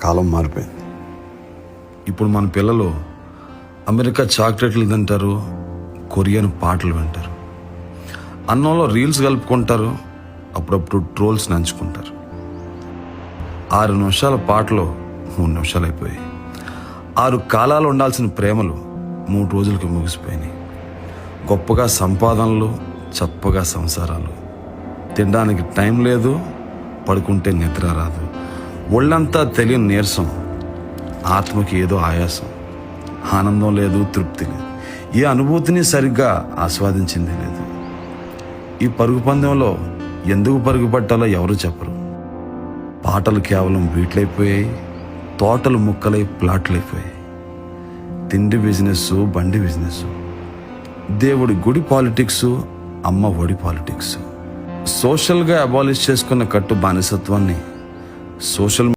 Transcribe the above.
కాలం మారిపోయింది. ఇప్పుడు మన పిల్లలు అమెరికా చాక్లెట్లు తింటారు, కొరియన్ పాటలు వింటారు, అన్నంలో రీల్స్ కలుపుకుంటారు, అప్పుడప్పుడు ట్రోల్స్ నంచుకుంటారు. 6 నిమిషాల పాటలు 3 నిమిషాలు అయిపోయాయి. 6 కాలాలు ఉండాల్సిన ప్రేమలు 3 రోజులకి ముగిసిపోయినాయి. గొప్పగా సంపాదనలు, చప్పగా సంసారాలు. తినడానికి టైం లేదు, పడుకుంటే నిద్ర రాదు. ఒళ్ళంతా తెలియని నీరసం, ఆత్మకి ఏదో ఆయాసం. ఆనందం లేదు, తృప్తి లేదు. ఏ అనుభూతిని సరిగ్గా ఆస్వాదించింది లేదు. ఈ పరుగు పందెంలో ఎందుకు పరుగు పట్టాలో ఎవరు చెప్పరు. పాటలు కేవలం బీట్లైపోయాయి, తోటలు ముక్కలై ప్లాట్లైపోయాయి. తిండి బిజినెస్, బండి బిజినెస్, దేవుడి గుడి పాలిటిక్స్, అమ్మ ఒడి పాలిటిక్స్. సోషల్గా అబాలిష్ చేసుకున్న కట్టు బానిసత్వాన్ని సోషల్